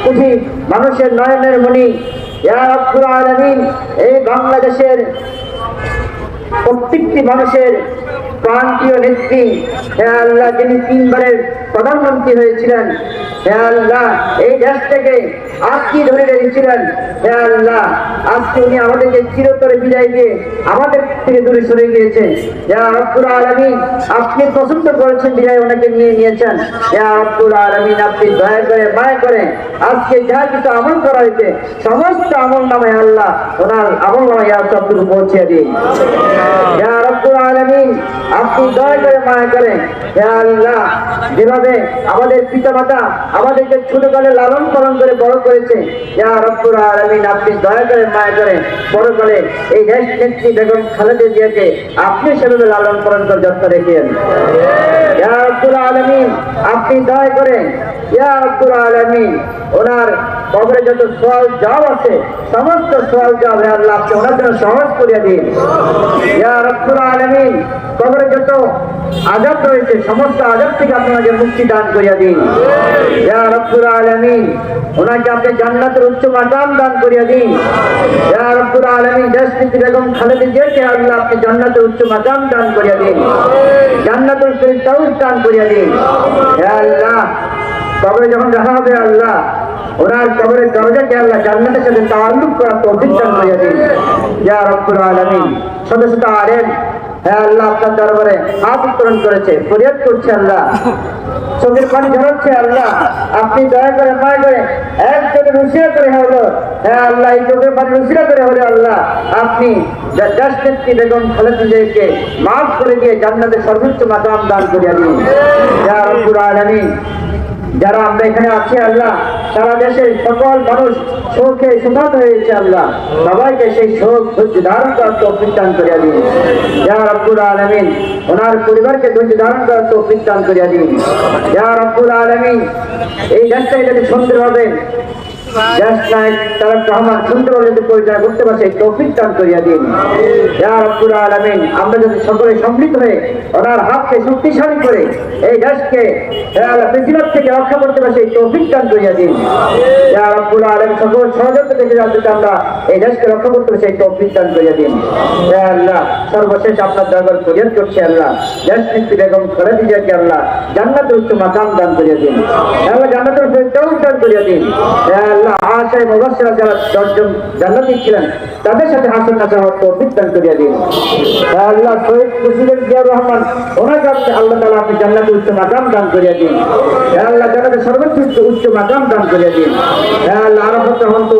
পৃথিবীর মানুষের নয়নের মণি ইয়া রাব্বুল আলামিন, এই বাংলাদেশের প্রত্যেকটি মানুষের প্রান্তীয় নেত্রী, হে আল্লাহ, যিনি 3 বারের প্রধানমন্ত্রী হয়েছিলেন, হে আল্লাহ, এই দেশ থেকে আজকে ধরে রেখেছিলেন, হে আল্লাহ, আজকে উনি আমাদেরকে চিরতরে বিদায় দিয়ে আমাদের থেকে দূরে সরে গিয়েছেন। ইয়া রাব্বুল আলামিন, আপনি পছন্দ করেছেন বিদায় ওনাকে নিয়ে নিয়েছেন। ইয়া রাব্বুল আলামিন, আপনি দয়া করে মায়া করে আজকে যা কিছু আমল করা হয়েছে সমস্ত আমল নামায় আল্লাহ ওনার আমল নামায় সবটুকু পৌঁছে দিন। ইয়া রাব্বুল আলামিন, আপনি দয়া করে মায়া করেন। হে আল্লাহ, যেভাবে আমাদের পিতামাতা আমাদেরকে ছোটকালে লালন পালন করে বড় করেছে, ইয়া রাব্বুল আলামিন, আপনি দয়া করে মায়া করেন বড়কালে এই দেশ নেত্রী বেগম খালেদা জিয়াকে আপনি সেভাবে লালন পালন করে যত্ন রেখেছেন। ইয়া রাব্বুল আলামিন, আপনি দয়া করেন। ইয়া রাব্বুল আলামিন, ওনার কবরে যত সওয়াল জবাব আছে সমস্ত সওয়াল জবাব হে আল্লাহ আপনি ওনার জন্য সহজ করে দিন। ইয়া রাব্বুল আলামিন, কবরে যত আযাব রয়েছে সমস্ত আযাব থেকে আপনাকে মুক্তি দান করিয়া দিন। ইয়া রাব্বুল আলামিন, ওনাকে আপনি জান্নাতের উচ্চ মাকাম দান করিয়া দিন। ইয়া রাব্বুল আলামিন, দেশনেত্রী বেগম খালেদা জিয়াকে আল্লাহ আপনি জান্নাতের উচ্চ মাকাম দান করিয়া দিন, জান্নাতুল ফিরদাউস দান করিয়া দিন। হে আল্লাহ, কবরে যখন রাখা হবে আল্লাহ ওনার কবরের দরজাকে আল্লাহ জান্নাতের সাথে তাআল্লুক করার তৌফিক দান করিয়া দিন। ইয়া রাব্বুল আলামিন, শত শত আলেম হে আল্লাহ আপনার দরবারে হাত উত্তোলন করেছে, ফরিয়াদ করছে আল্লাহ, চোখের পানি ঝরাচ্ছে আল্লাহ, আপনি দয়া করে মায়া করে একজনে রুশিয়া করে হলো, হ্যাঁ আল্লাহ, এই চোখের পানি রুশিয়া করে হলে আল্লাহ আপনি দেশনেত্রী বেগম খালেদা জিয়াকে মাফ করে দিয়ে জান্নাতের সর্বোচ্চ মাকাম দান করিয়া দিন। ইয়া রাব্বুল আলামিন, যারা আমরা এখানে আছি আল্লাহ, সারা দেশের সকল মানুষ শোকে সুমাত হয়েছে আল্লাহ, সবাইকে সেই শোক ধৈর্য ধারণ করার তৌফিক দান করিয়া দিন। ইয়া রাব্বুল আলামিন, ওনার পরিবারকে ধৈর্য ধারণ করার তৌফিক দান করিয়া দিন। ইয়া রাব্বুল আলামিন, এই দেশটাকে যদি সুন্দর হবে দেশ নায়ক তারেক রহমান সুন্দরভাবে পরিচালনা করতে পারছে এই তৌফিক দান করিয়া দিন। ইয়া রাব্বুল আলামিন, আমরা যদি সকলে সম্মিলিত হয়ে ওনার হাতকে শক্তিশালী করে এই দেশকে বেশিরভাগ থেকে রক্ষা করতে পারছে এই তৌফিক দান করিয়া দিন। ইয়া রাব্বুল আলামিন, সকল ষড়যন্ত্র থেকে যাতে আমরা এই দেশকে রক্ষা করতে পারছি এই তৌফিক দান করিয়া দিন। হে আল্লাহ, সর্বশেষ আপনার দরবার ফরিয়াদ করছি আল্লাহ, দেশনেত্রী বেগম খালেদা জিয়াকে আল্লাহ জান্নাতের উচ্চ মাকাম দান করিয়া দিন। আল্লাহ জান্নাতুল ফিরদাউস দান করিয়া দিন। হে আল্লাহ, আশায় মুবাশশিরা যারা 10 জন জান্নাতি ছিলেন তাদের সাথে হাসর নাসর হওয়ার তৌফিক দান করিয়া দিন। হে আল্লাহ, শহীদ প্রেসিডেন্ট জিয়াউর রহমান ওনাকে আল্লাহ তাআলা আপনি জান্নাতের উচ্চ মাকাম দান করিয়া দিন। হে আল্লাহ, জান্নাতের সর্বোচ্চ উচ্চ মাকাম দান করিয়া দিন। হে আল্লাহ, আরাফাত রহমান তো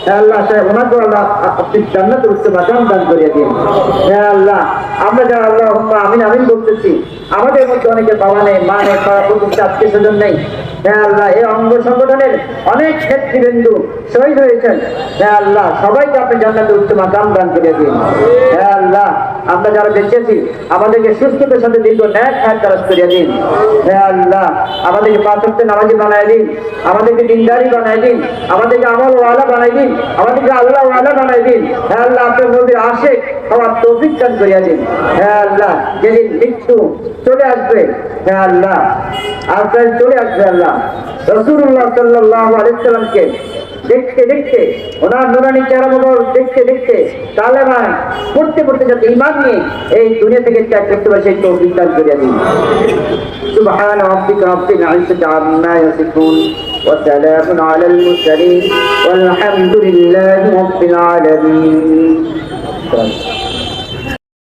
হে আল্লাহ সাহেব ওনাকে আল্লাহ আপনি জান্নাতের উচ্চ মাকাম দান করিয়া দিন। হে আল্লাহ, আমরা যারা আল্লাহুম্মা আমিন আমিন বলতেছি, আমাদের মধ্যে অনেকে বাবা নেই, মা নেই, আত্মীয় স্বজন নেই, হে আল্লাহ, এই অঙ্গ সংগঠনের অনেক নেতৃবৃন্দু শহীদ হয়েছেন, হে আল্লাহ, সবাইকে আপনি জান্নাতের উচ্চ মাকাম দান করে দিন। হে আল্লাহ, আমরা যারা বেঁচেছি আমাদেরকে সুস্থতার সাথে দীর্ঘ ন্যায় খায় তারাজ করিয়া দিন। হে আল্লাহ, আমাদেরকে 5 ওয়াক্ত নামাজি বানায় দিন, আমাদেরকে দিনদারি বানায় দিন, আমাদেরকে আমল ওয়ালা বানায় দিন, আমাদেরকে আল্লাহ ওয়ালা বানায় দিন। হে আল্লাহ, আপনার নবীর আশিক হওয়ার তৌফিক দান করিয়া দিন। হে আল্লাহ, যেদিন মৃত্যু চলে আসবে, হে আল্লাহ, আপনার চলে আসবে আল্লাহ, রাসূলুল্লাহ সাল্লাল্লাহু আলাইহি ওয়াসাল্লামকে দেখতে দেখতে ওনার নুরানি চেহারা মুবারক দেখতে দেখতে কালেমা পড়তে পড়তে যাতে ঈমান নিয়ে এই দুনিয়া থেকে ত্যাগ করতে পারে সেই তৌফিক দান করিয়া দিন। সুবহান রাব্বিকা রাব্বিল ইজ্জাতি আম্মা ইয়াসিফুন ওয়া সালামুন আলাল মুরসালিন ওয়াল হামদুলিল্লাহি রাব্বিল আলামিন।